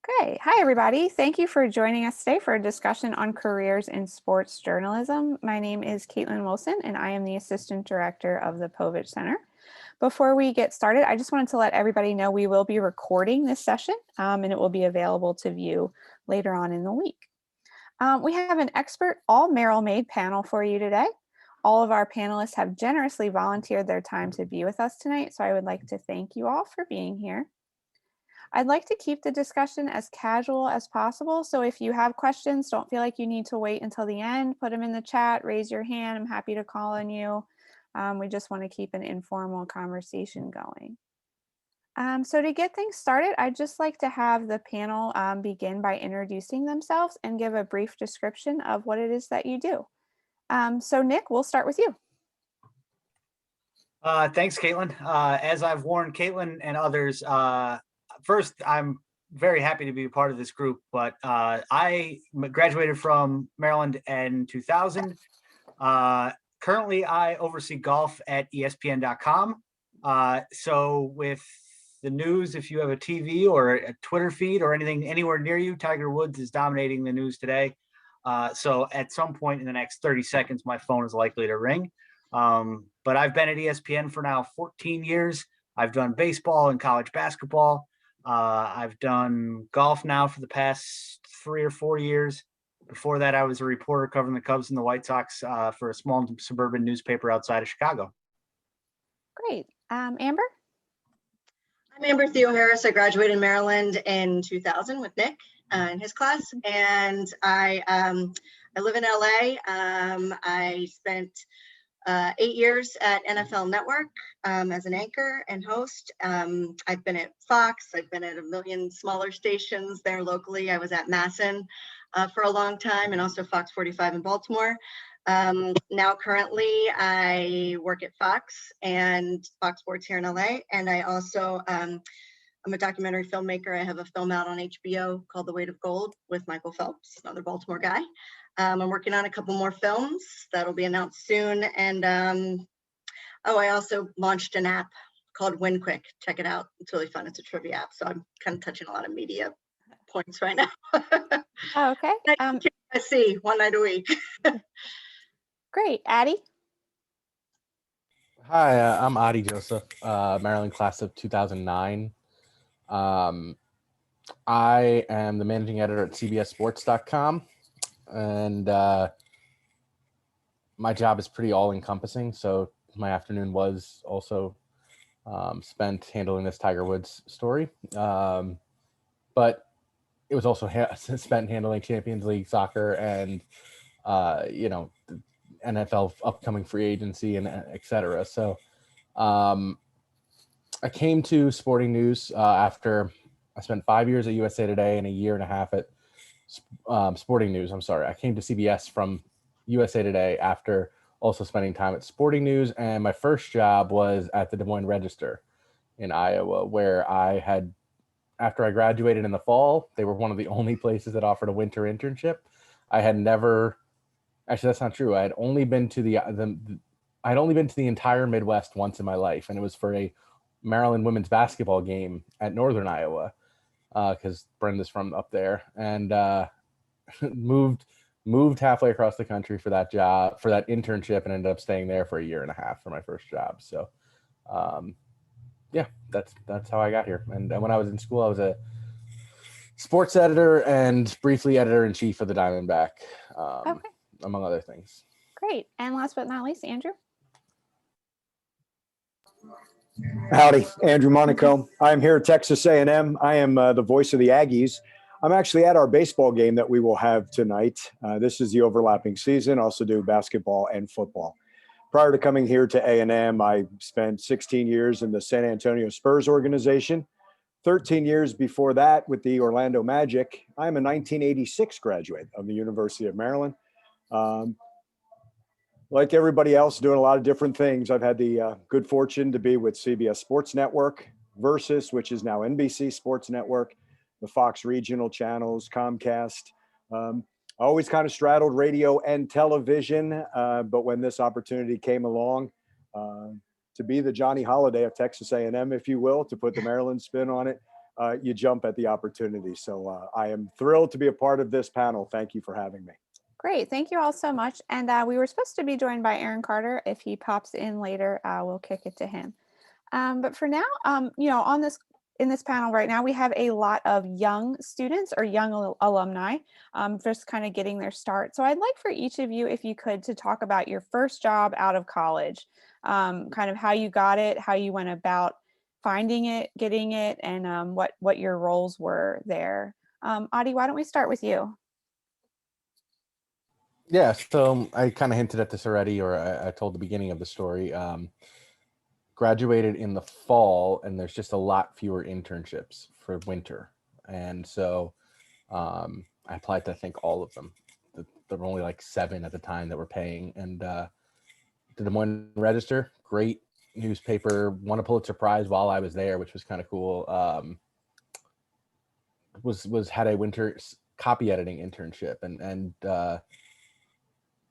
Okay. Hi, everybody. Thank you for joining us today for a discussion on careers in sports journalism. My name is Caitlin Wilson, and I am the Assistant Director of the Povich Center. Before we get started, I just wanted to let everybody know we will be recording this session, and it will be available to view later on in the week. We have an expert, all Merrill-made panel for you today. All of our panelists have generously volunteered their time to be with us tonight, so I would like to thank you all for being here. I'd like to keep the discussion as casual as possible. So if you have questions, don't feel like you need to wait until the end. Put them in the chat, raise your hand. I'm happy to call on you. We just want to keep an informal conversation going. So to get things started, I'd just like to have the panel begin by introducing themselves and give a brief description of what it is that you do. So Nick, we'll start with you. Thanks, Caitlin. As I've warned Caitlin and others, first, I'm very happy to be a part of this group, but I graduated from Maryland in 2000. Currently, I oversee golf at ESPN.com. So with the news, if you have a TV or a Twitter feed or anything anywhere near you, Tiger Woods is dominating the news today. So at some point in the next 30 seconds, my phone is likely to ring. But I've been at ESPN for now 14 years. I've done baseball and college basketball. I've done golf now for the past 3 or 4 years. Before that, I was a reporter covering the Cubs and the White Sox for a small suburban newspaper outside of Chicago. Great. Amber? I'm Amber Theoharis. I graduated in Maryland in 2000 with Nick in his class, and I live in LA. I spent 8 years at NFL Network as an anchor and host. I've been at Fox. I've been at a million smaller stations there locally. I was at Masson for a long time, and also Fox 45 in Baltimore. Now currently I work at Fox and Fox Sports here in LA. And I also, I'm a documentary filmmaker. I have a film out on HBO called The Weight of Gold with Michael Phelps, another Baltimore guy. I'm working on a couple more films that'll be announced soon. And I also launched an app called Win Quick. Check it out. It's really fun. It's a trivia app. So I'm kind of touching a lot of media points right now. Oh, okay. I see one night a week. Great. Addie? Hi, I'm Adi Joseph, Maryland class of 2009. I am the managing editor at cbssports.com, and my job is pretty all-encompassing, so my afternoon was also spent handling this Tiger Woods story, but it was also spent handling Champions League soccer and, NFL upcoming free agency and et cetera. So I came to sporting news after I spent 5 years at USA Today and a year and a half at Sporting News. I'm sorry. I came to CBS from USA Today after also spending time at Sporting News. And my first job was at the Des Moines Register in Iowa, where I had, after I graduated in the fall, they were one of the only places that offered a winter internship. I had never, actually, that's not true. I had only been to the entire Midwest once in my life, and it was for a Maryland women's basketball game at Northern Iowa, because Brenda's from up there, and moved halfway across the country for that job, for that internship, and ended up staying there for a year and a half for my first job. So, yeah, that's how I got here. And when I was in school, I was a sports editor and briefly editor-in-chief of the Diamondback. Okay. Among other things. Great. And last but not least, Andrew. Howdy, Andrew Monaco. I'm here at Texas A&M. I am the voice of the Aggies. I'm actually at our baseball game that we will have tonight. This is the overlapping season. Also do basketball and football. Prior to coming here to A&M, I spent 16 years in the San Antonio Spurs organization. 13 years before that with the Orlando Magic. I'm a 1986 graduate of the University of Maryland. Like everybody else, doing a lot of different things. I've had the good fortune to be with CBS Sports Network, Versus, which is now NBC Sports Network, the Fox regional channels, Comcast. I always kind of straddled radio and television, but when this opportunity came along to be the Johnny Holiday of Texas A&M, if you will, to put the Maryland spin on it, you jump at the opportunity. So I am thrilled to be a part of this panel. Thank you for having me. Great. Thank you all so much. And we were supposed to be joined by Aaron Carter. If he pops in later, we'll kick it to him. But for now, in this panel right now, we have a lot of young students or young alumni just kind of getting their start. So I'd like for each of you, if you could, to talk about your first job out of college, kind of how you got it, how you went about finding it, getting it, and what your roles were there. Adi, why don't we start with you? Yeah, so I kind of hinted at this already, or I told the beginning of the story. Graduated in the fall, and there's just a lot fewer internships for winter. And so I applied to, I think, all of them. There were only like 7 at the time that were paying. And the Des Moines Register, great newspaper, won a Pulitzer Prize while I was there, which was kind of cool. Had a winter copy editing internship, and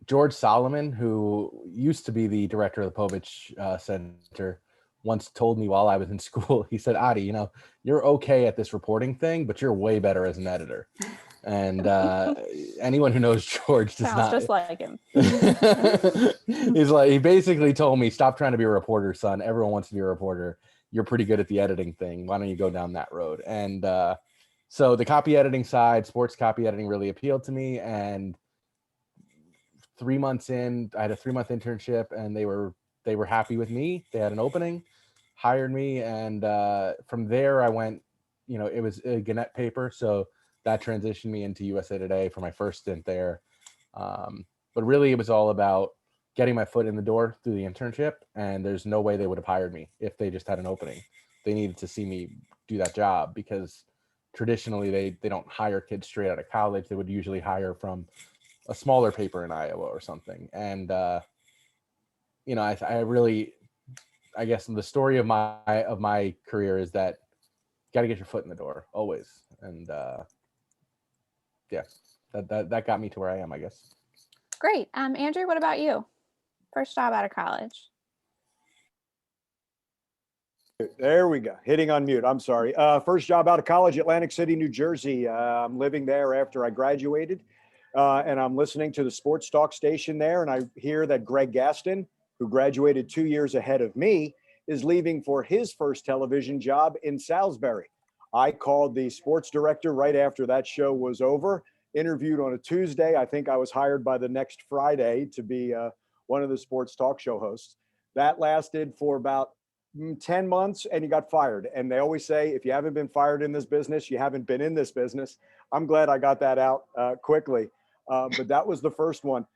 George Solomon, who used to be the director of the Povich Center, once told me while I was in school, he said, Adi, you're okay at this reporting thing, but you're way better as an editor. And anyone who knows George does Sounds not. just like him. He basically told me, stop trying to be a reporter, son. Everyone wants to be a reporter. You're pretty good at the editing thing. Why don't you go down that road? And so the copy editing side, sports copy editing, really appealed to me. And 3 months in, I had a 3-month internship, and they were happy with me. They had an opening, hired me, and from there I went. It was a Gannett paper, so that transitioned me into USA Today for my first stint there. But really, it was all about getting my foot in the door through the internship, and there's no way they would have hired me if they just had an opening. They needed to see me do that job, because traditionally they don't hire kids straight out of college. They would usually hire from a smaller paper in Iowa or something. And I guess the story of my career is that you got to get your foot in the door always. And that got me to where I am, I guess. Great. Andrew, what about you? First job out of college. There we go. Hitting on mute. I'm sorry. First job out of college, Atlantic City, New Jersey. I'm living there after I graduated. And I'm listening to the sports talk station there, and I hear that Greg Gaston, who graduated 2 years ahead of me, is leaving for his first television job in Salisbury. I called the sports director right after that show was over, interviewed on a Tuesday. I think I was hired by the next Friday to be one of the sports talk show hosts. That lasted for about 10 months, and he got fired. And they always say, if you haven't been fired in this business, you haven't been in this business. I'm glad I got that out quickly. But that was the first one.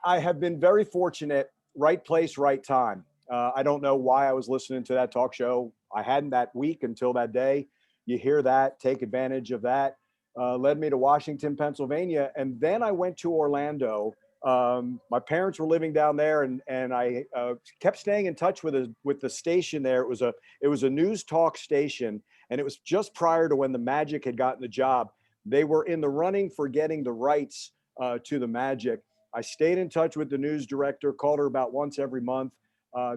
I have been very fortunate, right place, right time. I don't know why I was listening to that talk show. I hadn't that week until that day. You hear that, take advantage of that. Led me to Washington, Pennsylvania. And then I went to Orlando. My parents were living down there, and I kept staying in touch with the station there. It was a news talk station, and it was just prior to when the Magic had gotten the job. They were in the running for getting the rights to the Magic. I stayed in touch with the news director, called her about once every month.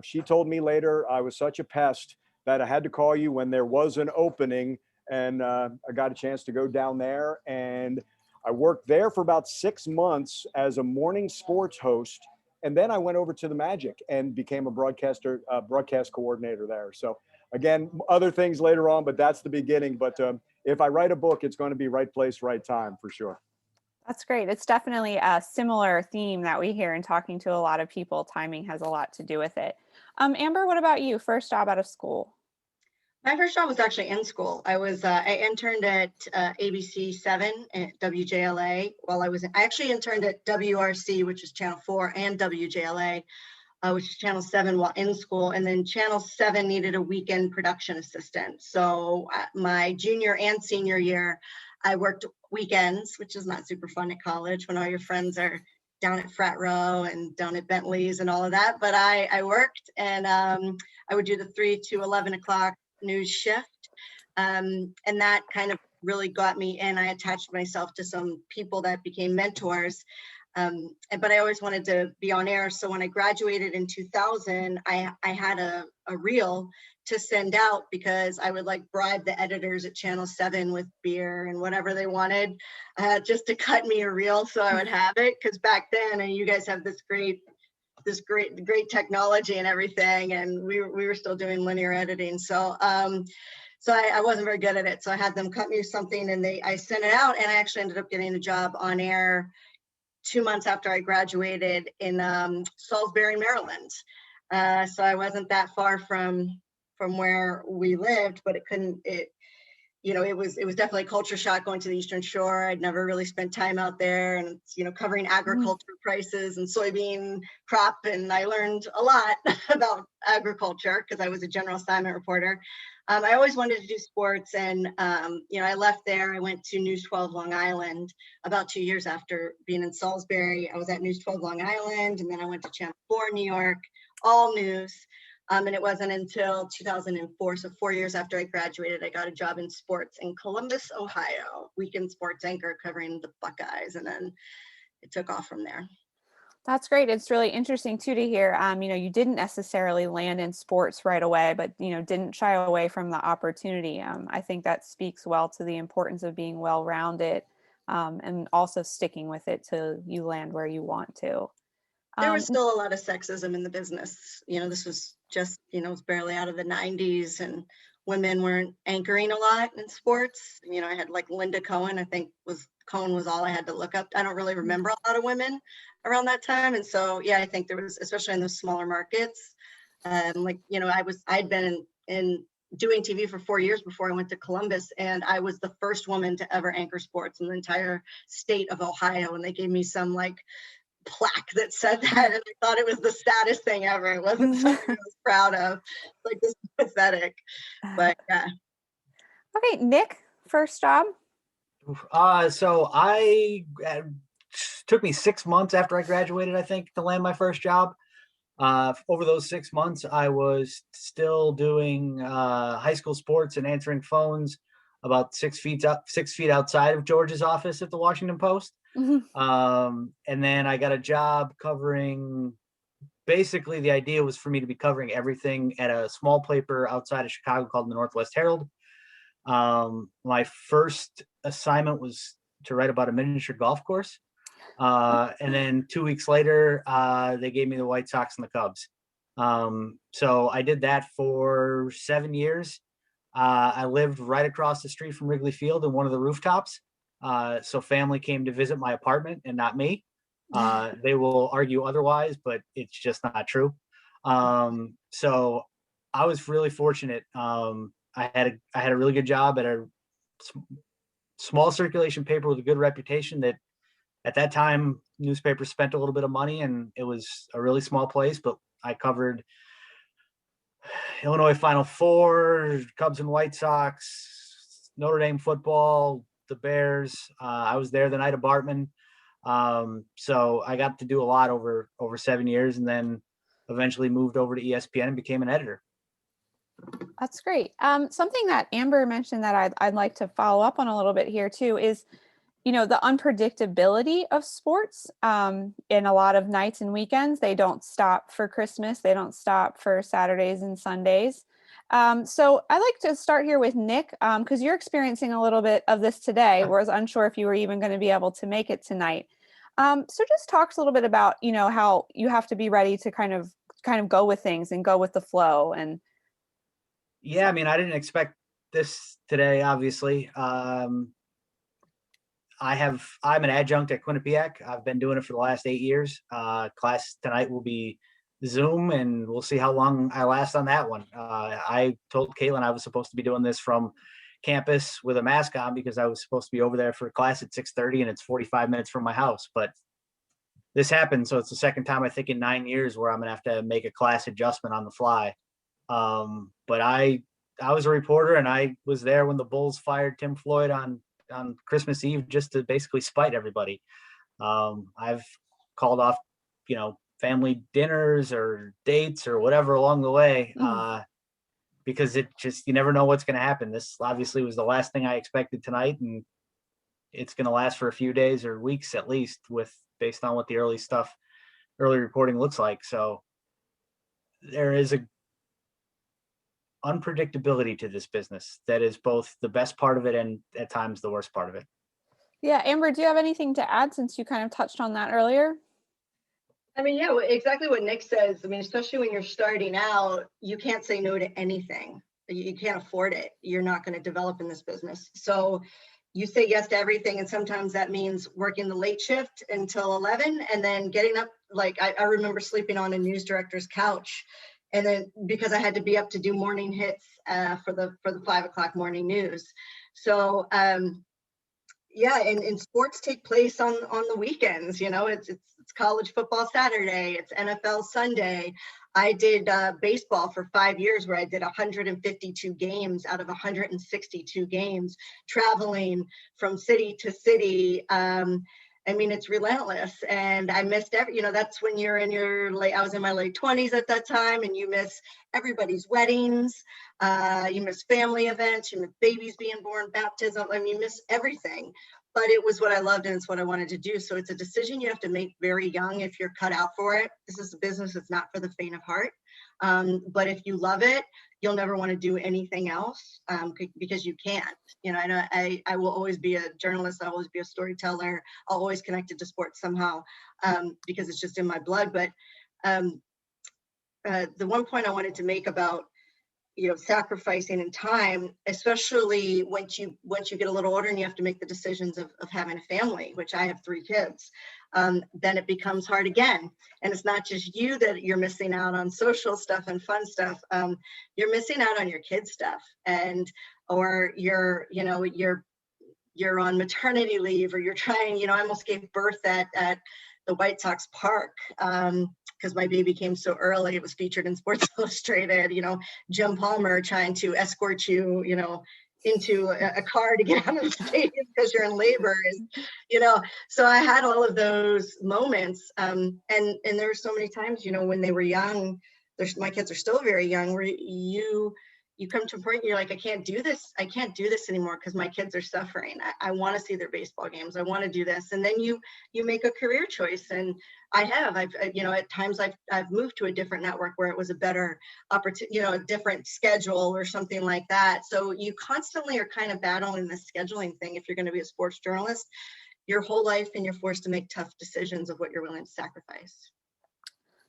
She told me later I was such a pest that I had to call you when there was an opening, and I got a chance to go down there, and I worked there for about 6 months as a morning sports host, and then I went over to the Magic and became a broadcast coordinator there. So again, other things later on, but that's the beginning. But if I write a book, it's going to be right place, right time for sure. That's great. It's definitely a similar theme that we hear in talking to a lot of people. Timing has a lot to do with it. Amber, what about you? First job out of school? My first job was actually in school. I interned at ABC 7 at WJLA I actually interned at WRC, which is Channel 4, and WJLA, which is Channel 7 while in school. And then Channel 7 needed a weekend production assistant. So my junior and senior year, I worked weekends, which is not super fun at college when all your friends are down at Frat Row and down at Bentley's and all of that. But I worked, and I would do the 3 to 11 o'clock news shift. And that kind of really got me in. I attached myself to some people that became mentors. But I always wanted to be on air. So when I graduated in 2000, I had a reel to send out because I would like bribe the editors at Channel 7 with beer and whatever they wanted, just to cut me a reel so I would have it. Because back then, and you guys have this great technology and everything, and we were still doing linear editing. So I wasn't very good at it. So I had them cut me something, and I sent it out, and I actually ended up getting a job on air 2 months after I graduated in Salisbury, Maryland. So I wasn't that far from where we lived, but it was definitely a culture shock going to the Eastern Shore. I'd never really spent time out there, and covering agriculture prices and soybean crop, and I learned a lot about agriculture because I was a general assignment reporter. I always wanted to do sports, and I left there. I went to News 12 Long Island about 2 years after being in Salisbury. I was at News 12 Long Island, and then I went to Channel 4 New York, all news. And it wasn't until 2004, so 4 years after I graduated, I got a job in sports in Columbus, Ohio, weekend sports anchor covering the Buckeyes, and then it took off from there. That's great. It's really interesting too to hear, you didn't necessarily land in sports right away, but, didn't shy away from the opportunity. I think that speaks well to the importance of being well-rounded, and also sticking with it till you land where you want to. There was still a lot of sexism in the business. This was just, it was barely out of the 90s, and women weren't anchoring a lot in sports. I had like Linda Cohen, I think Cohen was all I had to look up. I don't really remember a lot of women around that time. And so, yeah, I think there was, especially in those smaller markets, I'd been in doing TV for 4 years before I went to Columbus, and I was the first woman to ever anchor sports in the entire state of Ohio. And they gave me some plaque that said that, and I thought it was the saddest thing ever. It wasn't something I was proud of. This is pathetic, but yeah. Okay, Nick, first job. So took me 6 months after I graduated, I think, to land my first job. Over those 6 months, I was still doing high school sports and answering phones about 6 feet outside of George's office at the Washington Post. Mm-hmm. And then I got a job covering, basically the idea was for me to be covering everything at a small paper outside of Chicago called the Northwest Herald. My first assignment was to write about a miniature golf course. And then 2 weeks later, they gave me the White Sox and the Cubs. So I did that for 7 years. I lived right across the street from Wrigley Field in one of the rooftops. So family came to visit my apartment and not me. They will argue otherwise, but it's just not true. So I was really fortunate. I had a really good job at a small circulation paper with a good reputation that at that time newspapers spent a little bit of money, and it was a really small place, but I covered Illinois Final Four, Cubs and White Sox, Notre Dame football, the Bears. I was there the night of Bartman. So I got to do a lot over 7 years, and then eventually moved over to ESPN and became an editor. That's great. Something that Amber mentioned that I'd like to follow up on a little bit here too is, the unpredictability of sports. In a lot of nights and weekends, they don't stop for Christmas. They don't stop for Saturdays and Sundays. So I'd like to start here with Nick, because you're experiencing a little bit of this today, whereas unsure if you were even going to be able to make it tonight. So just talk a little bit about, how you have to be ready to kind of go with things and go with the flow. And yeah, I mean, I didn't expect this today, obviously. I'm an adjunct at Quinnipiac. I've been doing it for the last 8 years. Class tonight will be Zoom, and we'll see how long I last on that one. I told Caitlin I was supposed to be doing this from campus with a mask on because I was supposed to be over there for class at 6:30, and it's 45 minutes from my house. But this happened, so it's the second time I think in 9 years where I'm gonna have to make a class adjustment on the fly. But I was a reporter, and I was there when the Bulls fired Tim Floyd on Christmas Eve just to basically spite everybody. I've called off, family dinners or dates or whatever along the way, because you never know what's going to happen. This obviously was the last thing I expected tonight, and it's going to last for a few days or weeks at least, with based on what the early reporting looks like. So there is a unpredictability to this business that is both the best part of it and at times the worst part of it. Yeah, Amber, do you have anything to add since you kind of touched on that earlier? I mean, yeah, exactly what Nick says. I mean, especially when you're starting out, you can't say no to anything. You can't afford it. You're not going to develop in this business. So you say yes to everything. And sometimes that means working the late shift until 11 and then getting up. Like I remember sleeping on a news director's couch. And then because I had to be up to do morning hits for the 5 o'clock morning news. So yeah, and sports take place on the weekends. You know, it's college football Saturday, it's NFL Sunday. I did baseball for 5 years, where I did 152 games out of 162 games, traveling from city to city. I mean, it's relentless, and I missed that's when you're in your I was in my late 20s at that time, and you miss everybody's weddings, you miss family events, you miss babies being born, baptism. I mean, you miss everything. But it was what I loved, and it's what I wanted to do. So it's a decision you have to make very young if you're cut out for it. This is a business that's not for the faint of heart. But if you love it, you'll never want to do anything else because you can't. You know, I will always be a journalist. I'll always be a storyteller. I'll always connect it to sports somehow because it's just in my blood. But the one point I wanted to make about sacrificing in time, especially once you get a little older and you have to make the decisions of having a family, which I have 3 kids, then it becomes hard again. And it's not just you that you're missing out on social stuff and fun stuff. You're missing out on your kids' stuff, or you're on maternity leave, or you're trying, I almost gave birth at the White Sox park because my baby came so early. It was featured in Sports Illustrated, Jim Palmer trying to escort you, into a car to get out of the stadium because you're in labor. And, so I had all of those moments. And there were so many times, when they were young, my kids are still very young, where you come to a point you're like, I can't do this anymore because my kids are suffering. I want to see their baseball games. I want to do this. And then you make a career choice. And at times I've moved to a different network where it was a better opportunity, a different schedule or something like that. So you constantly are kind of battling this scheduling thing. If you're going to be a sports journalist your whole life, and you're forced to make tough decisions of what you're willing to sacrifice.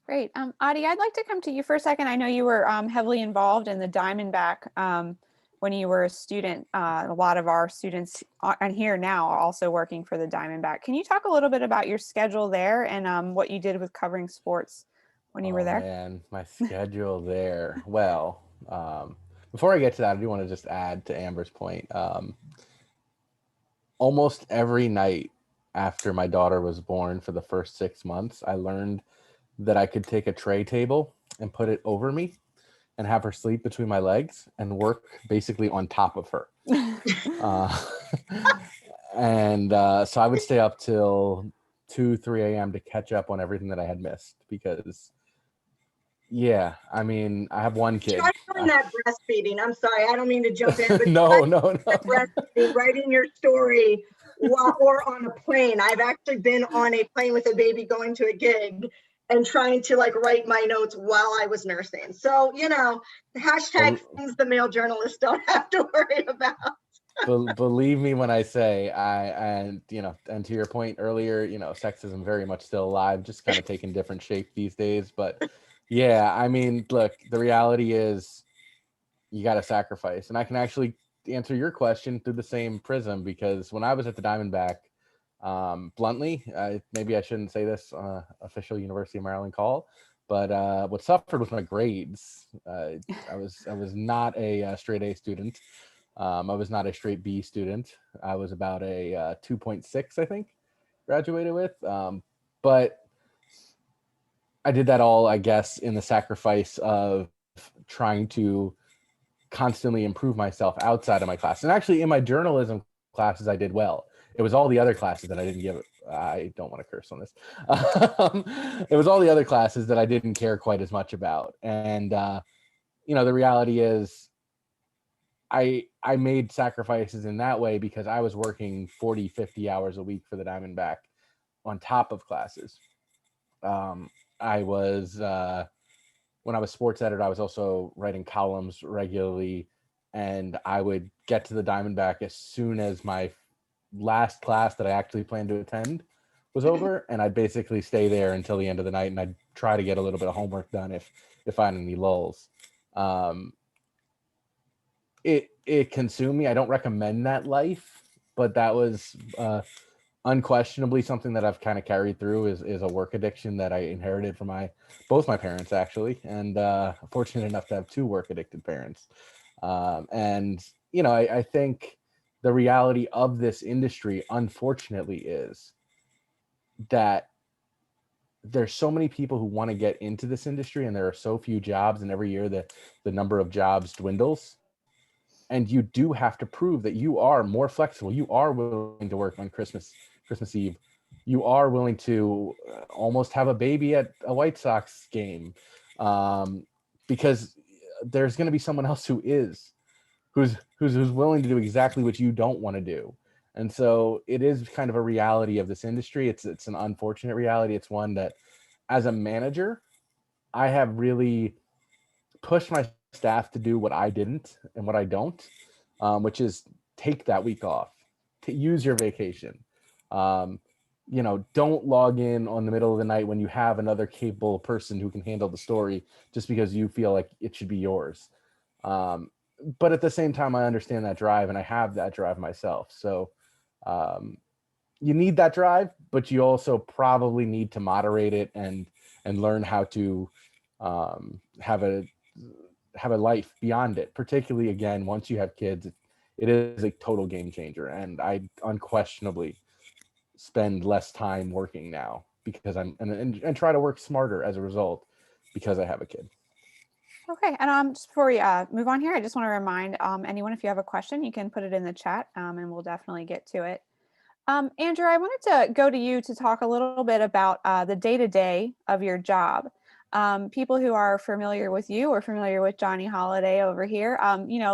Great. Adi, I'd like to come to you for a second. I know you were heavily involved in the Diamondback when you were a student. A lot of our students on here now are also working for the Diamondback. Can you talk a little bit about your schedule there and what you did with covering sports when you were there? Man, my schedule there. Well, before I get to that, I do want to just add to Amber's point. Almost every night after my daughter was born, for the first 6 months, I learned that I could take a tray table and put it over me and have her sleep between my legs and work basically on top of her. So I would stay up till 2-3 a.m. to catch up on everything that I had missed because, I have one kid. Try doing that breastfeeding. I'm sorry, I don't mean to jump in, but no. Breastfeeding, writing your story or on a plane. I've actually been on a plane with a baby going to a gig and trying to write my notes while I was nursing. So, hashtag things the male journalists don't have to worry about. Believe me when I say and to your point earlier, sexism very much still alive, just kind of taking different shape these days. But look, the reality is you got to sacrifice. And I can actually answer your question through the same prism, because when I was at the Diamondback, bluntly, maybe I shouldn't say this on an official University of Maryland call, but what suffered was my grades. I was not a straight A student. I was not a straight B student. I was about a 2.6, I think, graduated with. But I did that all, I guess, in the sacrifice of trying to constantly improve myself outside of my class. And actually, in my journalism classes, I did well. It was all the other classes that I didn't give. I don't want to curse on this. It was all the other classes that I didn't care quite as much about. And, the reality is I made sacrifices in that way because I was working 40, 50 hours a week for the Diamondback on top of classes. I was when I was sports editor, I was also writing columns regularly, and I would get to the Diamondback as soon as my last class that I actually planned to attend was over, and I'd basically stay there until the end of the night, and I'd try to get a little bit of homework done if I had any lulls. It consumed me. I don't recommend that life, but that was unquestionably something that I've kind of carried through is a work addiction that I inherited from both my parents, actually, and fortunate enough to have two work addicted parents. And I think the reality of this industry, unfortunately, is that there's so many people who want to get into this industry, and there are so few jobs, and every year the number of jobs dwindles. And you do have to prove that you are more flexible. You are willing to work on Christmas Eve. You are willing to almost have a baby at a White Sox game, because there's going to be someone else who's willing to do exactly what you don't want to do. And so it is kind of a reality of this industry. It's an unfortunate reality. It's one that, as a manager, I have really pushed my staff to do what I didn't and what I don't, which is take that week off, to use your vacation. Don't log in on the middle of the night when you have another capable person who can handle the story just because you feel like it should be yours. But at the same time, I understand that drive, and I have that drive myself. So you need that drive, but you also probably need to moderate it and learn how to have a life beyond it. Particularly, again, once you have kids, it is a total game changer. And I unquestionably spend less time working now because and try to work smarter as a result because I have a kid. Okay, and just before we move on here, I just want to remind anyone, if you have a question, you can put it in the chat, and we'll definitely get to it. Andrew, I wanted to go to you to talk a little bit about the day-to-day of your job. People who are familiar with you or familiar with Johnny Holiday over here,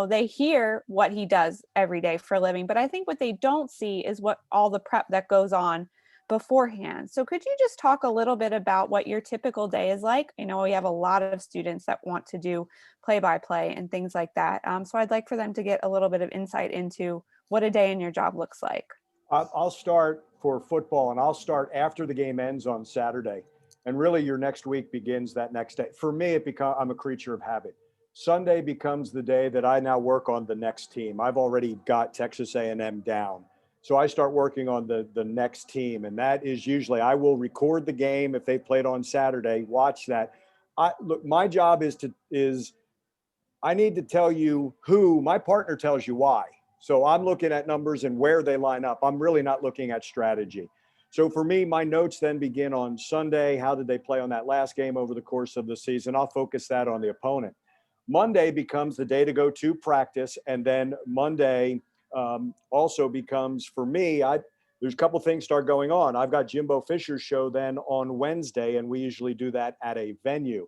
they hear what he does every day for a living, but I think what they don't see is what all the prep that goes on beforehand. So could you just talk a little bit about what your typical day is like? I know we have a lot of students that want to do play-by-play and things like that. So I'd like for them to get a little bit of insight into what a day in your job looks like. I'll start for football, and I'll start after the game ends on Saturday. And really your next week begins that next day. For me, I'm a creature of habit. Sunday becomes the day that I now work on the next team. I've already got Texas A&M down. So I start working on the next team. And that is usually, I will record the game if they played on Saturday, watch that. Look, my job is I need to tell you who, my partner tells you why. So I'm looking at numbers and where they line up. I'm really not looking at strategy. So for me, my notes then begin on Sunday. How did they play on that last game over the course of the season? I'll focus that on the opponent. Monday becomes the day to go to practice. And then Monday also becomes, for me, there's a couple things start going on. I've got Jimbo Fisher's show then on Wednesday, and we usually do that at a venue.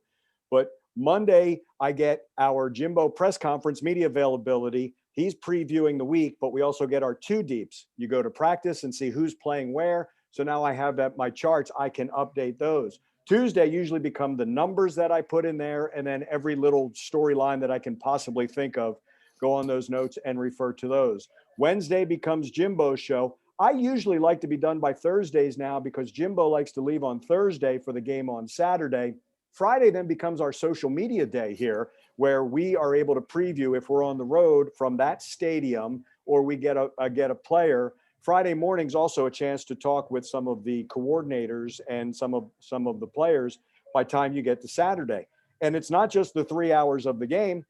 But Monday, I get our Jimbo press conference media availability. He's previewing the week, but we also get our two deeps. You go to practice and see who's playing where. So now I have my charts. I can update those. Tuesday usually become the numbers that I put in there, and then every little storyline that I can possibly think of, go on those notes and refer to those. Wednesday becomes Jimbo's show. I usually like to be done by Thursdays now because Jimbo likes to leave on Thursday for the game on Saturday. Friday then becomes our social media day here, where we are able to preview if we're on the road from that stadium or we get a player. Friday morning's also a chance to talk with some of the coordinators and some of the players by time you get to Saturday. And it's not just the 3 hours of the game.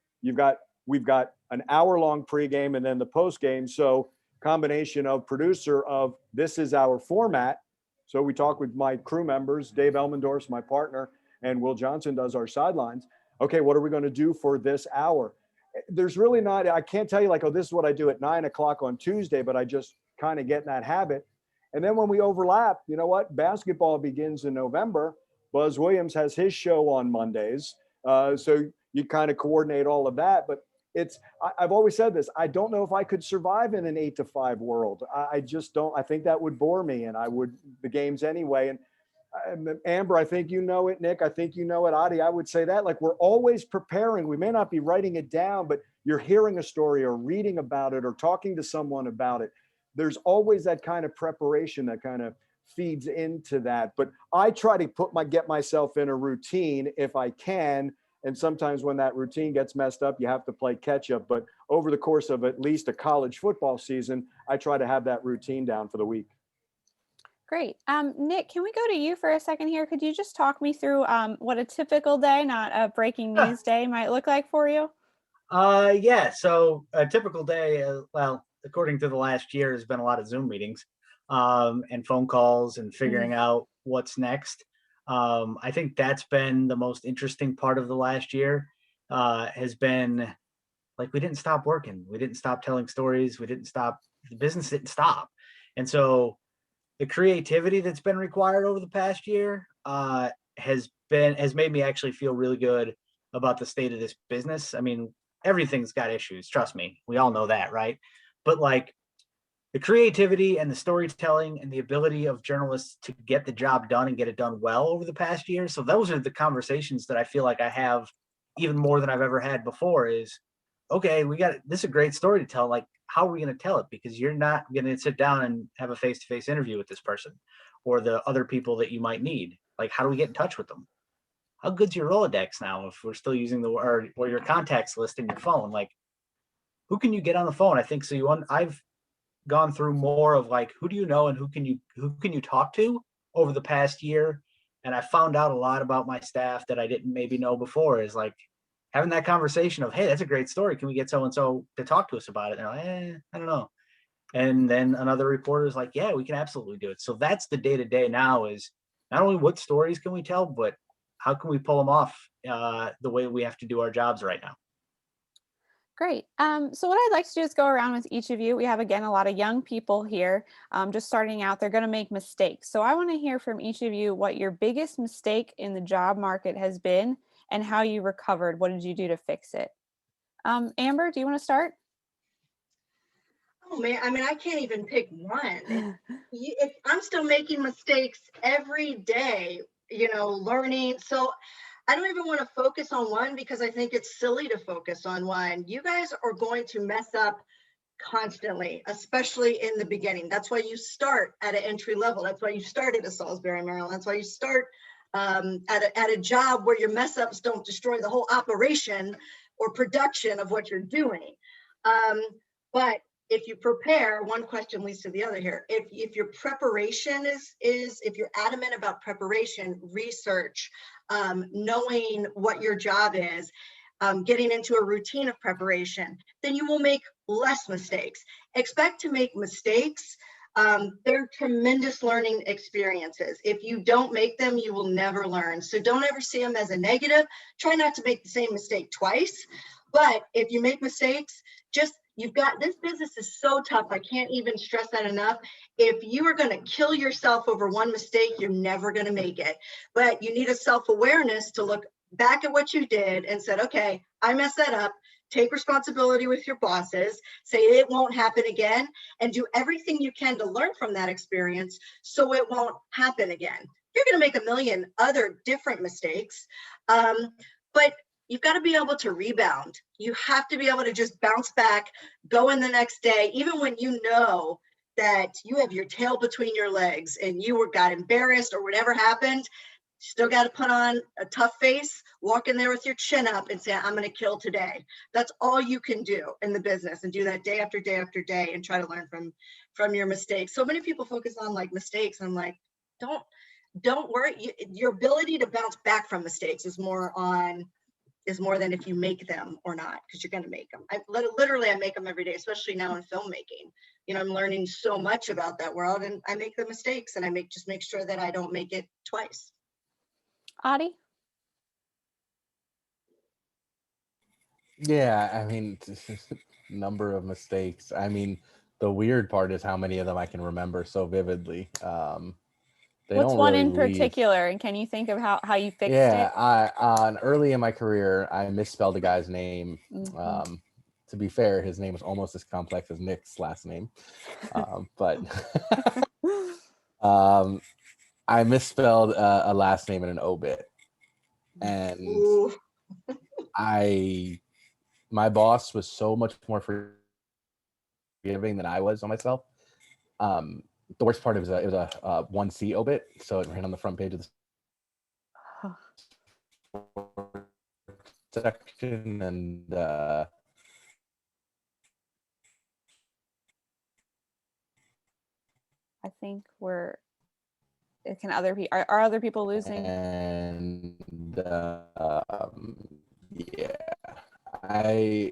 We've got an hour-long pregame and then the postgame. So combination of producer of this is our format. So we talk with my crew members, Dave Elmendorf's my partner, and Will Johnson does our sidelines. Okay, what are we going to do for this hour? There's really not, I can't tell you like, oh, this is what I do at 9 o'clock on Tuesday, but I just kind of get in that habit. And then when we overlap, you know what? Basketball begins in November. Buzz Williams has his show on Mondays. So you kind of coordinate all of that. But I've always said this. I don't know if I could survive in an 8-to-5 world. I just don't. I think that would bore me, and I would the games anyway. And Amber, I think you know it. Nick, I think you know it. Adi, I would say that. Like, we're always preparing. We may not be writing it down, but you're hearing a story or reading about it or talking to someone about it. There's always that kind of preparation that kind of feeds into that. But I try to get myself in a routine if I can. And sometimes when that routine gets messed up, you have to play catch up. But over the course of at least a college football season, I try to have that routine down for the week. Great. Nick, can we go to you for a second here? Could you just talk me through what a typical day, not a breaking news day, might look like for you? Yeah. So a typical day, well, according to the last year, has been a lot of Zoom meetings and phone calls and figuring out what's next. I think that's been the most interesting part of the last year, has been like, we didn't stop working. We didn't stop telling stories. We didn't stop. The business didn't stop. And so the creativity that's been required over the past year has made me actually feel really good about the state of this business. I mean, everything's got issues. Trust me. We all know that, right? But like, the creativity and the storytelling and the ability of journalists to get the job done and get it done well over the past year. So those are the conversations that I feel like I have even more than I've ever had before is, okay, this is a great story to tell. Like, how are we going to tell it? Because you're not going to sit down and have a face-to-face interview with this person or the other people that you might need. Like, how do we get in touch with them? How good's your Rolodex now if we're still using or your contacts list in your phone? Like, who can you get on the phone? I think so. I've gone through more of like, who do you know and who can you talk to over the past year? And I found out a lot about my staff that I didn't maybe know before, is like having that conversation of, hey, that's a great story. Can we get so-and-so to talk to us about it? And they're like, I don't know. And then another reporter is like, yeah, we can absolutely do it. So that's the day-to-day now, is not only what stories can we tell, but how can we pull them off the way we have to do our jobs right now. Great. So what I'd like to do is go around with each of you. We have, again, a lot of young people here just starting out. They're going to make mistakes. So I want to hear from each of you what your biggest mistake in the job market has been and how you recovered. What did you do to fix it? Amber, do you want to start? Oh man, I mean, I can't even pick one. I'm still making mistakes every day, learning. So I don't even want to focus on one because I think it's silly to focus on one. You guys are going to mess up constantly, especially in the beginning. That's why you start at an entry level. That's why you start at a Salisbury, Maryland. That's why you start at a job where your mess ups don't destroy the whole operation or production of what you're doing. But if you prepare, one question leads to the other here. If your preparation is if you're adamant about preparation, research, knowing what your job is, getting into a routine of preparation, then you will make less mistakes. Expect to make mistakes. They're tremendous learning experiences. If you don't make them, you will never learn. So don't ever see them as a negative. Try not to make the same mistake twice. But if you make mistakes, this business is so tough. I can't even stress that enough. If you are going to kill yourself over one mistake, you're never going to make it. But you need a self-awareness to look back at what you did and said, okay, I messed that up. Take responsibility with your bosses, say it won't happen again, and do everything you can to learn from that experience so it won't happen again. You're going to make a million other different mistakes, but you've got to be able to rebound. You have to be able to just bounce back, go in the next day, even when you know that you have your tail between your legs and you got embarrassed or whatever happened. Still got to put on a tough face, walk in there with your chin up and say, I'm going to kill today. That's all you can do in the business, and do that day after day after day and try to learn from your mistakes. So many people focus on like mistakes. I'm like, don't worry. Your ability to bounce back from mistakes is more than if you make them or not, because you're going to make them. I make them every day, especially now in filmmaking. I'm learning so much about that world, and I make the mistakes, and I make sure that I don't make it twice. Adi? Yeah, I mean, number of mistakes. I mean, the weird part is how many of them I can remember so vividly. What's one in particular, and can you think of how you fixed it? Yeah, early in my career, I misspelled a guy's name to be fair, his name is almost as complex as Nick's last name. But I misspelled a last name in an obit. And Ooh. my boss was so much more forgiving than I was on myself. The worst part, it was a 1C obit, so it ran on the front page of the section, and I think can other people, are other people losing? and yeah, I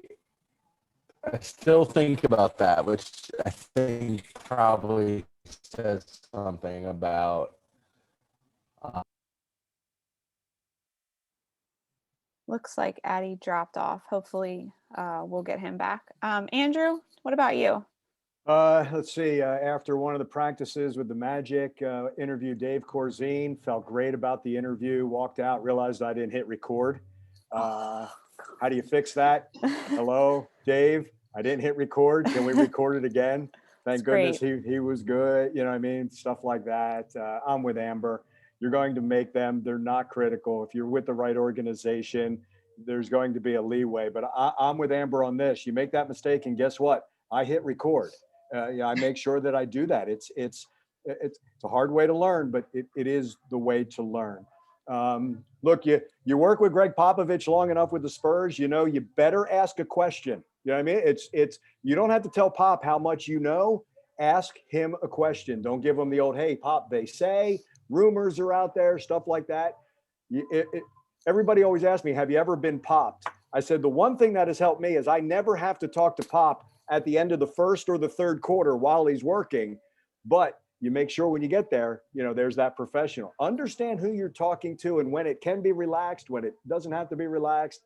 still think about that, which I think probably says something about Looks like Addie dropped off. Hopefully we'll get him back. Andrew, what about you? Let's see. After one of the practices with the Magic, interviewed Dave Corzine. Felt great about the interview. Walked out, realized I didn't hit record. How do you fix that? Hello, Dave. I didn't hit record. Can we record it again? Thank goodness he was good. You know what I mean? Stuff like that. I'm with Amber. You're going to make them. They're not critical. If you're with the right organization, there's going to be a leeway. But I'm with Amber on this. You make that mistake, and guess what? I hit record. I make sure that I do that. It's a hard way to learn, but it is the way to learn. Look, you work with Greg Popovich long enough with the Spurs, you know, you better ask a question. You know what I mean? It's you don't have to tell Pop how much you know. Ask him a question. Don't give him the old, hey, Pop, they say, rumors are out there, stuff like that. Everybody always asks me, have you ever been popped? I said, the one thing that has helped me is I never have to talk to Pop at the end of the first or the third quarter while he's working. But you make sure when you get there, you know, there's that professional. Understand who you're talking to and when it can be relaxed, when it doesn't have to be relaxed.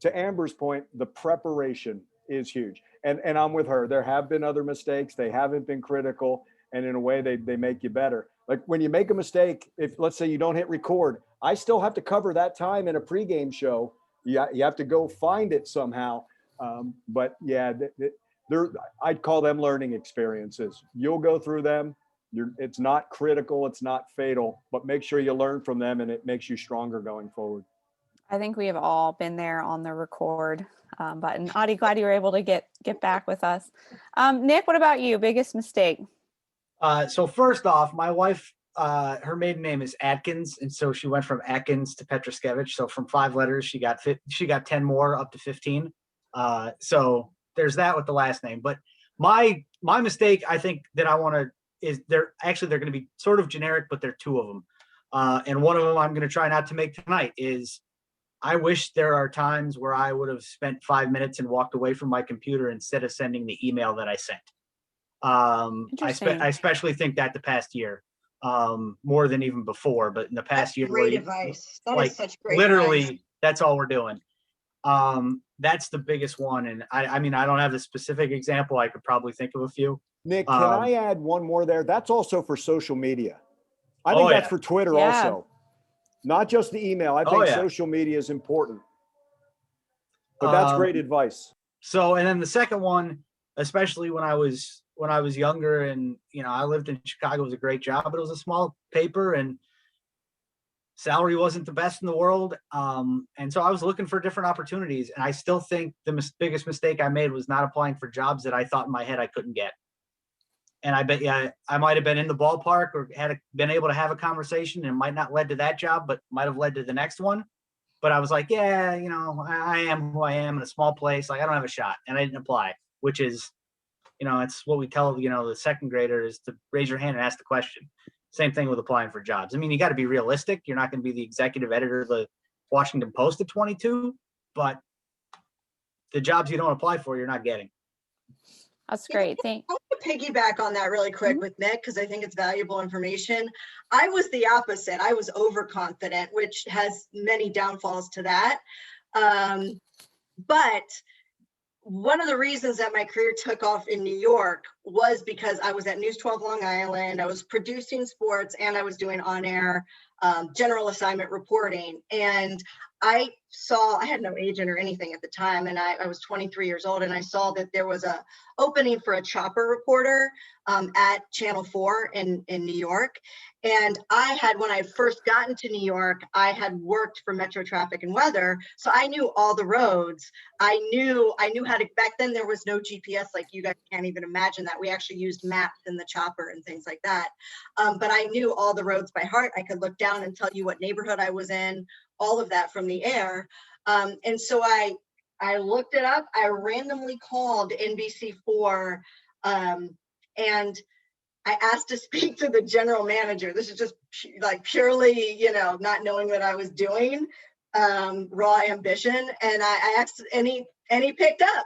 To Amber's point, the preparation is huge. And I'm with her. There have been other mistakes. They haven't been critical. And in a way, they make you better. Like when you make a mistake, if let's say you don't hit record, I still have to cover that time in a pregame show. You have to go find it somehow. But yeah, I'd call them learning experiences. You'll go through them. It's not critical. It's not fatal, but make sure you learn from them and it makes you stronger going forward. I think we have all been there on the record button. Audie, glad you were able to get back with us. Nick, what about you? Biggest mistake? So first off, my wife, her maiden name is Atkins, and so she went from Atkins to Pietruszkiewicz. So from 5 letters, she got 10 more, up to 15. So there's that with the last name. But my mistake, I think that I want to is they're going to be sort of generic, but there are 2 of them. And one of them I'm going to try not to make tonight is I wish there are times where I would have spent 5 minutes and walked away from my computer instead of sending the email that I sent. I especially think that the past year, more than even before, but in the past year, great advice. That is such great literally advice. That's all we're doing. That's the biggest one. And I mean, I don't have the specific example. I could probably think of a few. Nick, can I add one more there? That's also for social media. I think that's for Twitter also. Not just the email. I think social media is important. But that's great advice. So, and then the second one, especially when I was younger and, you know, I lived in Chicago, it was a great job, but it was a small paper and salary wasn't the best in the world. And so I was looking for different opportunities. And I still think the biggest mistake I made was not applying for jobs that I thought in my head I couldn't get. And I bet I might have been in the ballpark or been able to have a conversation, and it might not led to that job, but might have led to the next one. But I was like, yeah, you know, I am who I am in a small place. Like I don't have a shot, and I didn't apply, which is, you know, it's what we tell, you know, the second graders to raise your hand and ask the question. Same thing with applying for jobs. I mean, you got to be realistic. You're not going to be the executive editor of the Washington Post at 22, but the jobs you don't apply for, you're not getting. That's great. I want to piggyback on that really quick with Nick, because I think it's valuable information. I was the opposite. I was overconfident, which has many downfalls to that. But one of the reasons that my career took off in New York was because I was at News 12 Long Island. I was producing sports and I was doing on-air general assignment reporting. And I had no agent or anything at the time, and I was 23 years old, and I saw that there was a opening for a chopper reporter at Channel 4 in New York. And when I first got into New York, I had worked for Metro Traffic and Weather, so I knew all the roads. I knew how to, back then there was no GPS, like you guys can't even imagine that. We actually used maps in the chopper and things like that. But I knew all the roads by heart. I could look down and tell you what neighborhood I was in, all of that from the air. And so I looked it up. I randomly called NBC4 and I asked to speak to the general manager. This is just like purely, not knowing what I was doing, raw ambition. And I asked, and he picked up.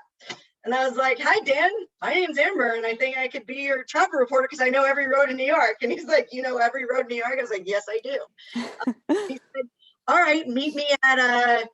And I was like, "Hi, Dan, my name's Amber, and I think I could be your chopper reporter because I know every road in New York." And he's like, "You know every road in New York?" I was like, "Yes, I do." He said, "All right, meet me at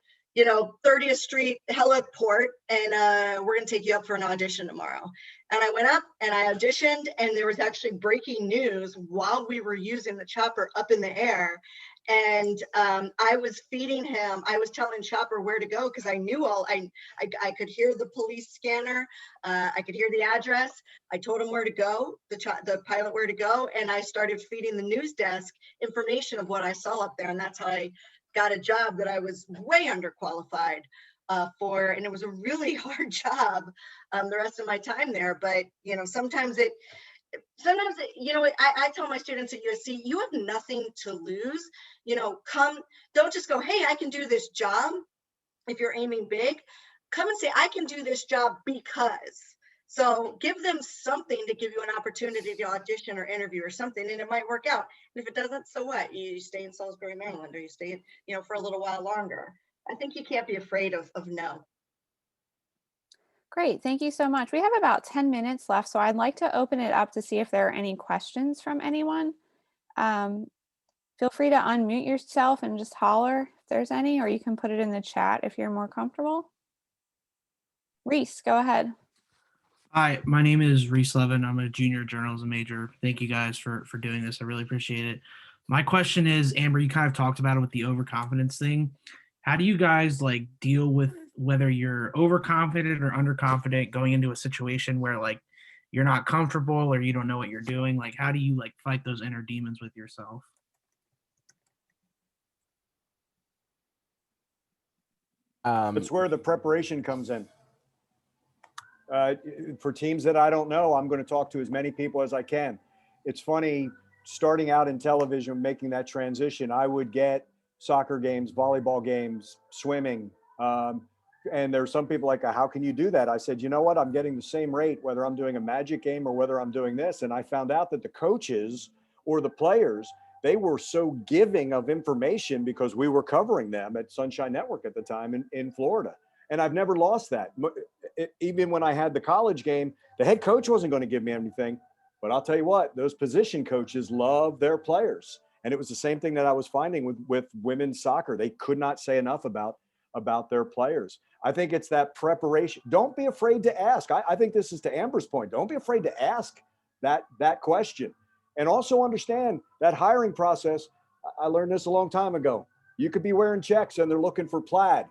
30th Street Heliport, and we're gonna take you up for an audition tomorrow." And I went up and I auditioned, and there was actually breaking news while we were using the chopper up in the air. And I was feeding him. I was telling Chopper where to go because I knew I could hear the police scanner. I could hear the address. I told him where to go, the pilot where to go, and I started feeding the news desk information of what I saw up there. And that's how I got a job that I was way underqualified for, and it was a really hard job the rest of my time there. But sometimes I tell my students at USC, you have nothing to lose. Don't just go, "Hey, I can do this job." If you're aiming big, come and say, "I can do this job because." So give them something to give you an opportunity to audition or interview or something, and it might work out. And if it doesn't, so what? You stay in Salisbury, Maryland, or you stay, for a little while longer. I think you can't be afraid of no. Great, thank you so much. We have about 10 minutes left, so I'd like to open it up to see if there are any questions from anyone. Feel free to unmute yourself and just holler if there's any, or you can put it in the chat if you're more comfortable. Rhys, go ahead. Hi, my name is Rhys Levin. I'm a junior journalism major. Thank you guys for doing this. I really appreciate it. My question is, Amber, you kind of talked about it with the overconfidence thing. How do you guys deal with whether you're overconfident or underconfident going into a situation where you're not comfortable or you don't know what you're doing? How do you fight those inner demons with yourself? That's where the preparation comes in. For teams that I don't know, I'm going to talk to as many people as I can. It's funny, starting out in television, making that transition, I would get soccer games, volleyball games, swimming. And there are some people like, "How can you do that?" I said, "You know what? I'm getting the same rate whether I'm doing a Magic game or whether I'm doing this." And I found out that the coaches or the players, they were so giving of information because we were covering them at Sunshine Network at the time in Florida. And I've never lost that. Even when I had the college game, the head coach wasn't going to give me anything. But I'll tell you what, those position coaches love their players. And it was the same thing that I was finding with women's soccer. They could not say enough about their players. I think it's that preparation. Don't be afraid to ask. I think this is to Amber's point. Don't be afraid to ask that question. And also understand that hiring process. I learned this a long time ago. You could be wearing checks and they're looking for plaid.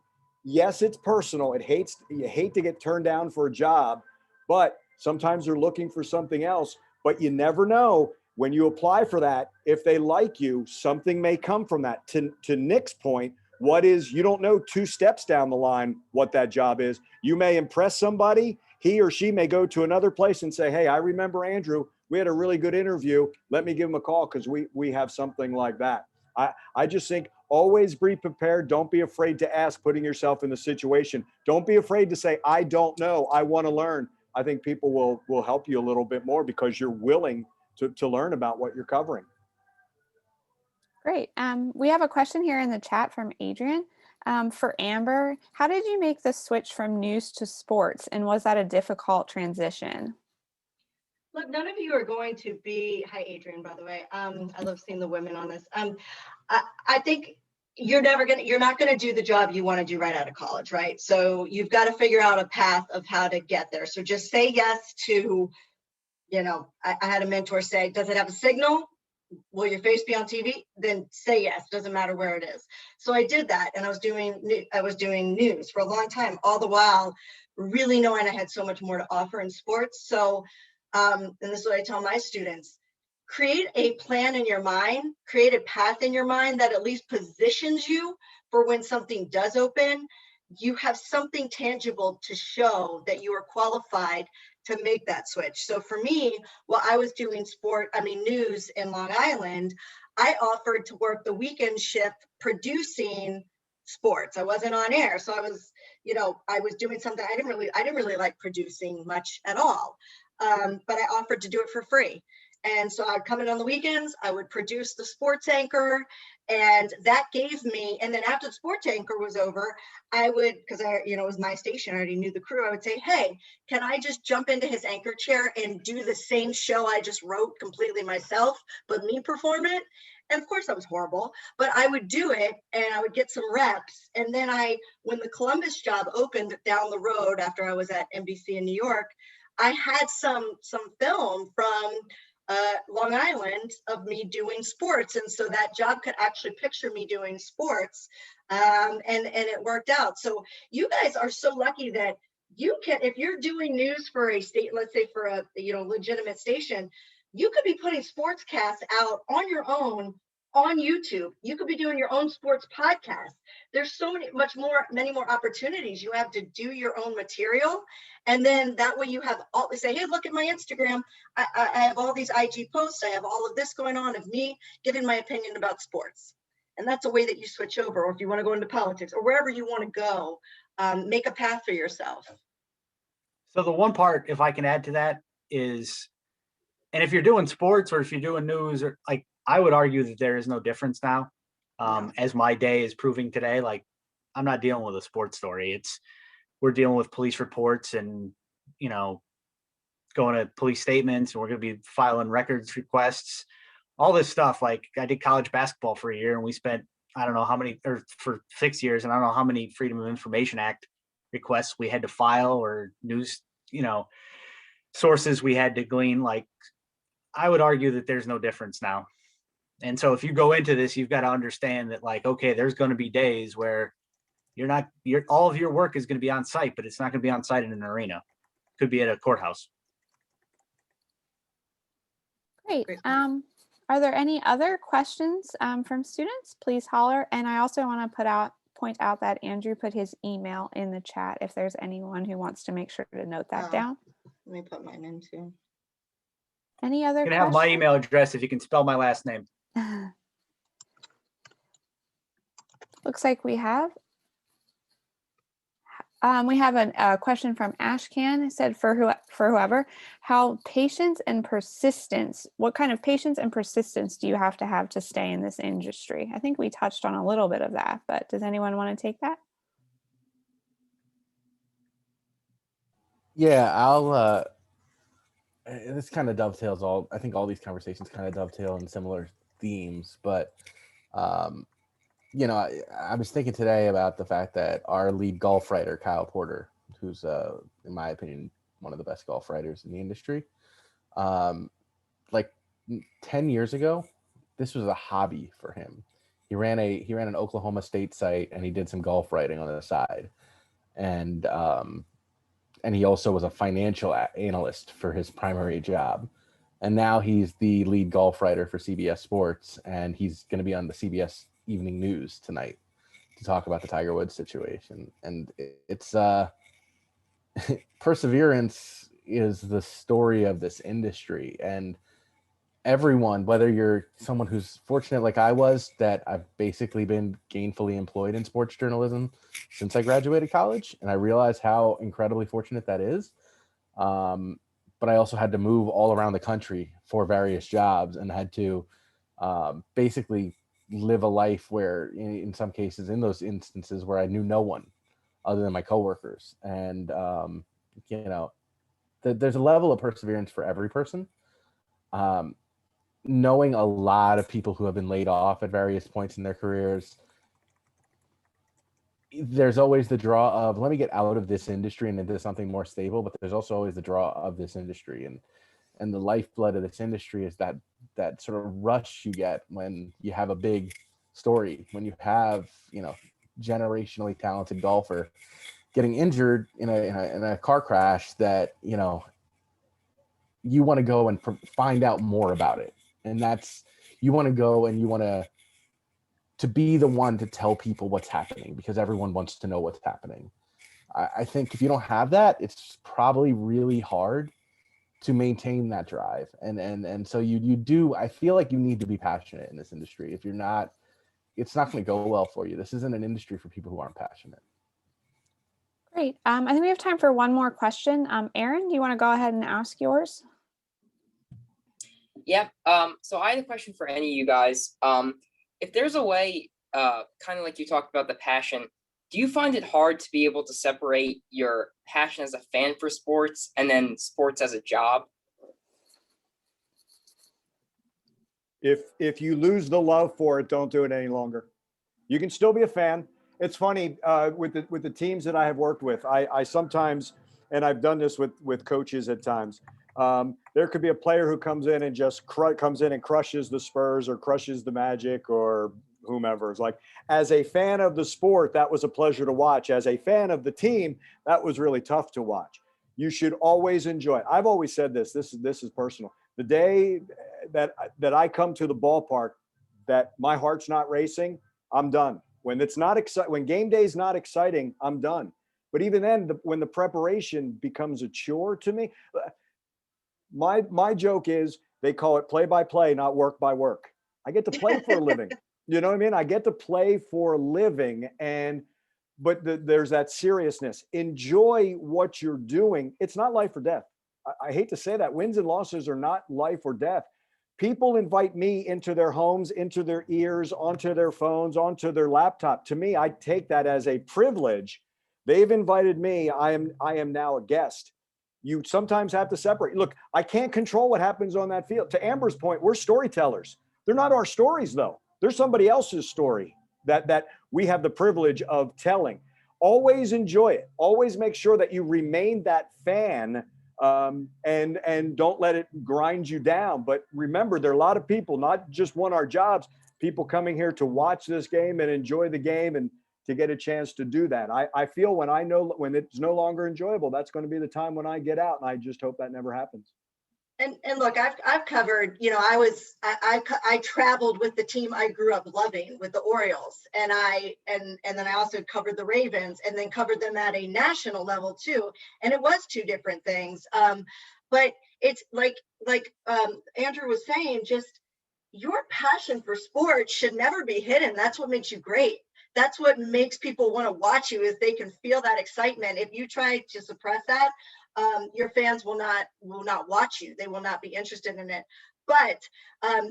Yes, it's personal. You hate to get turned down for a job, but sometimes they're looking for something else. But you never know when you apply for that. If they like you, something may come from that. To Nick's point, you don't know 2 steps down the line what that job is. You may impress somebody. He or she may go to another place and say, "Hey, I remember Andrew. We had a really good interview. Let me give him a call because we have something like that." I just think always be prepared. Don't be afraid to ask, putting yourself in the situation. Don't be afraid to say, "I don't know. I want to learn." I think people will help you a little bit more because you're willing to learn about what you're covering. Great. We have a question here in the chat from Adrian. For Amber, how did you make the switch from news to sports, and was that a difficult transition? Look, none of you are going to be, hi, Adrian, by the way. I love seeing the women on this. I think you're not going to do the job you want to do right out of college, right? So you've got to figure out a path of how to get there. So just say yes to, I had a mentor say, "Does it have a signal?" will your face be on TV? Then say yes, doesn't matter where it is. So I did that, and I was doing news for a long time, all the while really knowing I had so much more to offer in sports. So, and this is what I tell my students, create a plan in your mind, create a path in your mind that at least positions you for when something does open, you have something tangible to show that you are qualified to make that switch. So for me, while I was doing news in Long Island, I offered to work the weekend shift producing sports. I wasn't on air. So I was, I was doing something I didn't really like producing much at all. But I offered to do it for free. And so I'd come in on the weekends, I would produce the sports anchor, and that gave me, and then after the sports anchor was over, I would, because it was my station, I already knew the crew, I would say, hey, can I just jump into his anchor chair and do the same show I just wrote completely myself, but me perform it? And of course that was horrible, but I would do it and I would get some reps. And then when the Columbus job opened down the road after I was at NBC in New York, I had some film from Long Island of me doing sports. And so that job could actually picture me doing sports. And it worked out. So you guys are so lucky that you can, if you're doing news for a state, let's say for a legitimate station, you could be putting sportscasts out on your own on YouTube. You could be doing your own sports podcast. There's many more opportunities. You have to do your own material. And then that way you have say, hey, look at my Instagram. I have all these IG posts. I have all of this going on of me giving my opinion about sports. And that's a way that you switch over. Or if you want to go into politics or wherever you want to go, make a path for yourself. So the one part, if I can add to that, is, and if you're doing sports or if you're doing news, or like, I would argue that there is no difference now. As my day is proving today, like, I'm not dealing with a sports story. We're dealing with police reports and, going to police statements, and we're going to be filing records requests, all this stuff. Like, I did college basketball for a year, and we spent, I don't know how many, or for 6 years, and I don't know how many Freedom of Information Act requests we had to file, or news, sources we had to glean. Like, I would argue that there's no difference now. And so if you go into this, you've got to understand that, like, okay, there's going to be days where all of your work is going to be on site, but it's not going to be on site in an arena. Could be at a courthouse. Great. Are there any other questions from students? Please holler. And I also want to point out that Andrew put his email in the chat if there's anyone who wants to make sure to note that down. Let me put mine in too. Any other You can questions? have my email address if you can spell my last name. Looks like we have. We have a question from Ashcan. It said, for whoever, how patience and persistence, what kind of patience and persistence do you have to stay in this industry? I think we touched on a little bit of that, but does anyone want to take that? Yeah, this kind of dovetails I think all these conversations kind of dovetail in similar themes, but I was thinking today about the fact that our lead golf writer, Kyle Porter, who's in my opinion one of the best golf writers in the industry, like 10 years ago, this was a hobby for him. He ran an Oklahoma State site, and he did some golf writing on the side, and he also was a financial analyst for his primary job. And now he's the lead golf writer for CBS Sports, and he's going to be on the CBS Evening News tonight to talk about the Tiger Woods situation. And it's perseverance is the story of this industry. And everyone, whether you're someone who's fortunate like I was, that I've basically been gainfully employed in sports journalism since I graduated college, and I realize how incredibly fortunate that is. But I also had to move all around the country for various jobs, and had to basically live a life where, in some cases, in those instances where I knew no one other than my coworkers. And there's a level of perseverance for every person. Knowing a lot of people who have been laid off at various points in their careers, there's always the draw of, let me get out of this industry and into something more stable, but there's also always the draw of this industry. And and the lifeblood of this industry is that sort of rush you get when you have a big story, when you have, generationally talented golfer getting injured in a car crash, that, you want to go and find out more about it. And that's, you want to go and you want to be the one to tell people what's happening, because everyone wants to know what's happening. I think if you don't have that, it's probably really hard to maintain that drive. And so you do, I feel like you need to be passionate in this industry. If you're not, it's not going to go well for you. This isn't an industry for people who aren't passionate. Great. I think we have time for one more question. Aaron, do you want to go ahead and ask yours? Yep. So I had a question for any of you guys. If there's a way, kind of like you talked about the passion, do you find it hard to be able to separate your passion as a fan for sports and then sports as a job? If you lose the love for it, don't do it any longer. You can still be a fan. It's funny, with the teams that I have worked with, I sometimes, and I've done this with coaches at times, there could be a player who comes in and just comes in and crushes the Spurs or crushes the Magic or whomever. It's like, as a fan of the sport, that was a pleasure to watch. As a fan of the team, that was really tough to watch. You should always enjoy it. I've always said this is personal. The day that I come to the ballpark, that my heart's not racing, I'm done. When it's not when game day is not exciting, I'm done. But even then, when the preparation becomes a chore to me, my joke is, they call it play by play, not work by work. I get to play for a living. You know what I mean? I get to play for a living, but there's that seriousness. Enjoy what you're doing. It's not life or death. I hate to say that. Wins and losses are not life or death. People invite me into their homes, into their ears, onto their phones, onto their laptop. To me, I take that as a privilege. They've invited me. I am now a guest. You sometimes have to separate. Look, I can't control what happens on that field. To Amber's point, we're storytellers. They're not our stories, though. There's somebody else's story that we have the privilege of telling. Always enjoy it. Always make sure that you remain that fan, and don't let it grind you down. But remember, there are a lot of people, not just want our jobs, people coming here to watch this game and enjoy the game and to get a chance to do that. I feel when it's no longer enjoyable, that's going to be the time when I get out, and I just hope that never happens. And look, I've covered, I traveled with the team I grew up loving, with the Orioles, and then I also covered the Ravens, and then covered them at a national level too. And it was two different things. But it's like Andrew was saying, just your passion for sports should never be hidden. That's what makes you great. That's what makes people want to watch you, is they can feel that excitement. If you try to suppress that, your fans will not watch you. They will not be interested in it. But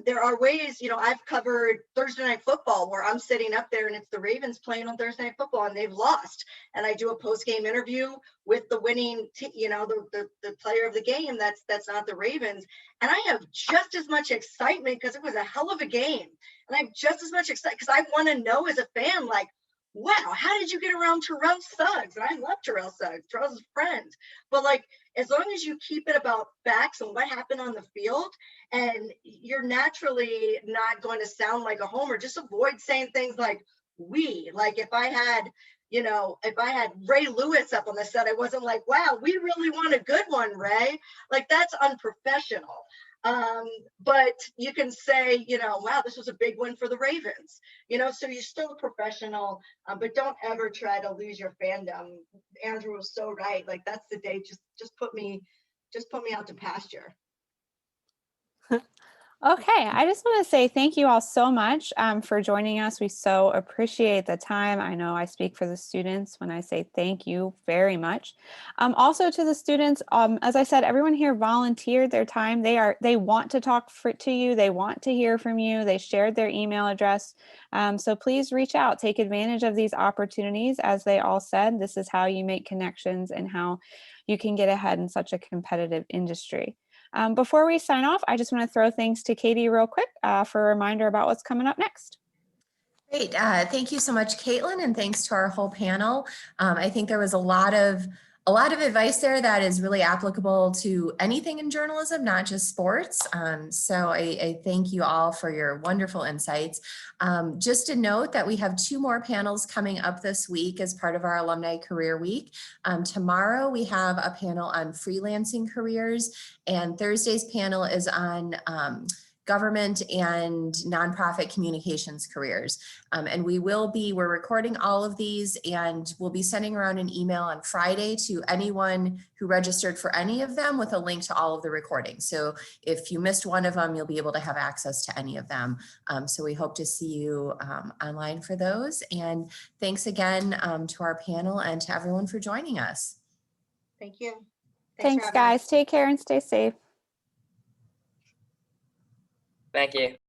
there are ways, I've covered Thursday night football where I'm sitting up there and it's the Ravens playing on Thursday night football and they've lost. And I do a post-game interview with the winning, the player of the game that's not the Ravens. And I have just as much excitement because it was a hell of a game. And I have just as much excitement because I want to know as a fan, like, wow, how did you get around Terrell Suggs? And I love Terrell Suggs. Terrell's a friend. But as long as you keep it about facts and what happened on the field, and you're naturally not going to sound like a homer, just avoid saying things like we. Like if I had Ray Lewis up on the set, I wasn't like, wow, we really want a good one, Ray. Like that's unprofessional. But you can say, wow, this was a big win for the Ravens, so you're still a professional, but don't ever try to lose your fandom. Andrew was so right. Like that's the day. Just put me out to pasture. Okay, I just want to say thank you all so much for joining us. We so appreciate the time. I know I speak for the students when I say thank you very much. Also to the students, as I said, everyone here volunteered their time. They want to talk to you. They want to hear from you. They shared their email address. So please reach out, take advantage of these opportunities. As they all said, this is how you make connections and how you can get ahead in such a competitive industry. Before we sign off, I just want to throw things to Katie real quick for a reminder about what's coming up next. Great. Thank you so much, Caitlin, and thanks to our whole panel. I think there was a lot of a lot of advice there that is really applicable to anything in journalism, not just sports. So I thank you all for your wonderful insights. Just a note that we have 2 more panels coming up this week as part of our Alumni Career Week. Tomorrow we have a panel on freelancing careers, and Thursday's panel is on government and nonprofit communications careers. And we're recording all of these, and we'll be sending around an email on Friday to anyone who registered for any of them with a link to all of the recordings. So if you missed one of them, you'll be able to have access to any of them. So we hope to see you online for those. And thanks again to our panel and to everyone for joining us. Thank you. Thanks, for having me. guys. Take care and stay safe. Thank you.